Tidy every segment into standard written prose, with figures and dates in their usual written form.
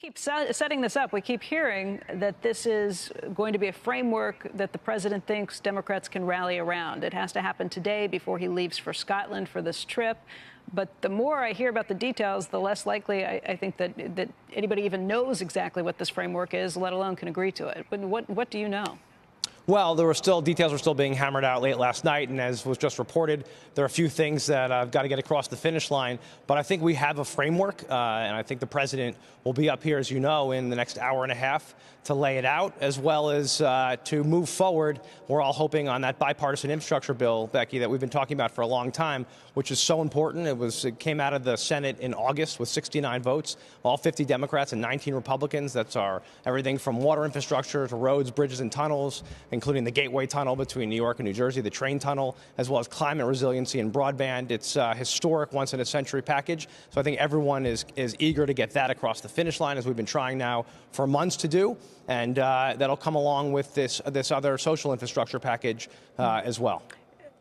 Keep setting this up. We keep hearing that this is going to be a framework that the president thinks Democrats can rally around. It has to happen today before he leaves for Scotland for this trip. But the more I hear about the details, the less likely I think that anybody even knows exactly what this framework is, let alone can agree to it. But what do you know? Well, details were still being hammered out late last night, and as was just reported, there are a few things that I've got to get across the finish line. But I think we have a framework, and I think the president will be up here, as you know, in the next hour and a half to lay it out, as well as to move forward. We're all hoping on that bipartisan infrastructure bill, Becky, that we've been talking about for a long time, which is so important. It came out of the Senate in August with 69 votes, all 50 Democrats and 19 Republicans. That's everything from water infrastructure to roads, bridges, and tunnels, including the Gateway Tunnel between New York and New Jersey, the train tunnel, as well as climate resiliency and broadband. It's a historic once-in-a-century package. So I think everyone is eager to get that across the finish line, as we've been trying now for months to do. And that'll come along with this other social infrastructure package as well.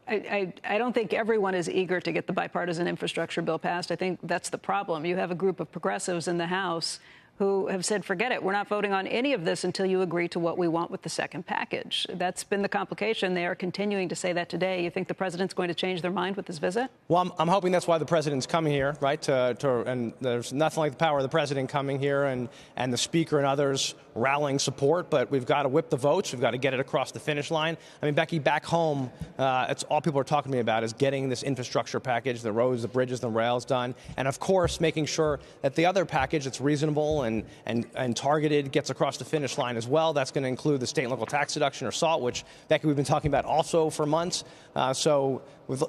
I don't think everyone is eager to get the bipartisan infrastructure bill passed. I think that's the problem. You have a group of progressives in the House who have said, forget it, we're not voting on any of this until you agree to what we want with the second package. That's been the complication. They are continuing to say that today. You think the president's going to change their mind with this visit? Well, I'm hoping that's why the president's coming here, right? And there's nothing like the power of the president coming here and the speaker and others rallying support. But we've got to whip the votes. We've got to get it across the finish line. I mean, Becky, back home, it's all people are talking to me about is getting this infrastructure package, the roads, the bridges, the rails done. And, of course, making sure that the other package that's reasonable and targeted gets across the finish line as well. That's going to include the state and local tax deduction or SALT, which, Becky, we've been talking about also for months. So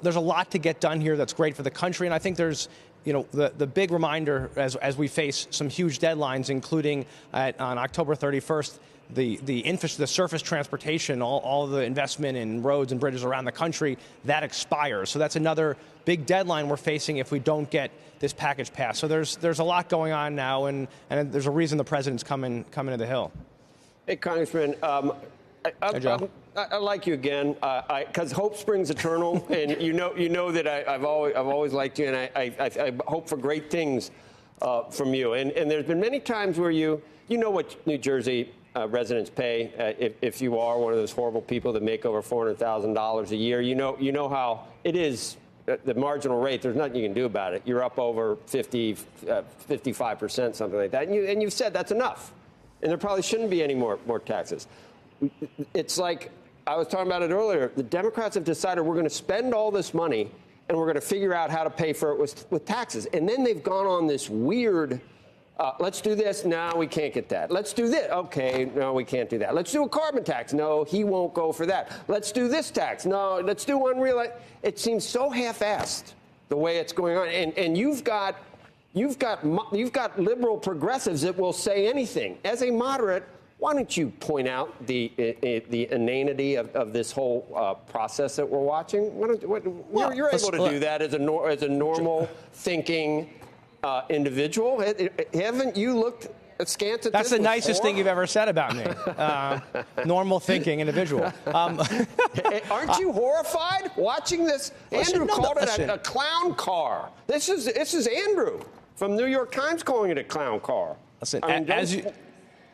there's a lot to get done here that's great for the country. And I think there's, the big reminder as we face some huge deadlines, including on October 31st, the surface transportation, all the investment in roads and bridges around the country, that expires. So that's another big deadline we're facing if we don't get this package passed. So there's a lot going on now, and there's a reason the president's coming to the Hill. Hey, Congressman, Hey, Joe. I like you again because hope springs eternal, and you know that I've always liked you, and I hope for great things from you. And there's been many times where you know what New Jersey residents pay if you are one of those horrible people that make over $400,000 a year. You know how it is. The marginal rate, there's nothing you can do about it. You're up over 55%, something like that. And you've said that's enough. And there probably shouldn't be any more taxes. It's like I was talking about it earlier. The Democrats have decided we're going to spend all this money and we're going to figure out how to pay for it with taxes. And then they've gone on this weird, let's do this. No, we can't get that. Let's do this. OK, no, we can't do that. Let's do a carbon tax. No, he won't go for that. Let's do this tax. No, let's do one real. It seems so half-assed the way it's going on. And you've got liberal progressives that will say anything. As a moderate, why don't you point out the inanity of this whole process that we're watching? You're able to do that as a normal thinking individual. Haven't you looked askance at That's this the nicest before? thing you've ever said about me. Normal thinking individual. Aren't you horrified watching this? Andrew called it a clown car. This is Andrew from New York Times calling it a clown car. Listen,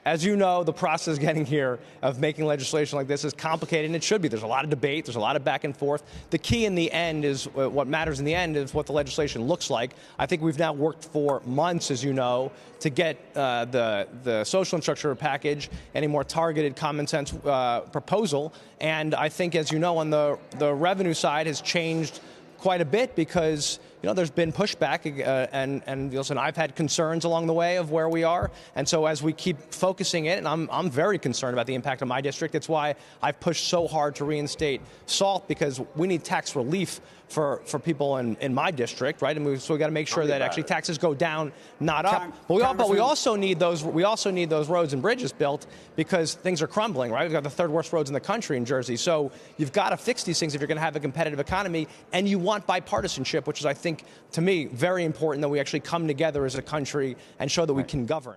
as you know, the process getting here of making legislation like this is complicated, and it should be. There's a lot of debate. There's a lot of back and forth. The key in the end is what matters in the end is what the legislation looks like. I think we've now worked for months, as you know, to get the social infrastructure package and a more targeted, common sense proposal. And I think, as you know, on the revenue side has changed quite a bit because there's been pushback, and listen, I've had concerns along the way of where we are, and so as we keep focusing it, and I'm very concerned about the impact of my district. It's why I've pushed so hard to reinstate SALT, because we need tax relief for people in my district, right? And so we got to make sure that actually taxes go down, not up. But we also need those roads and bridges built because things are crumbling, right? We've got the third worst roads in the country in Jersey, so you've got to fix these things if you're going to have a competitive economy, and you want bipartisanship, which is, I think, to me, very important that we actually come together as a country and show that we can govern.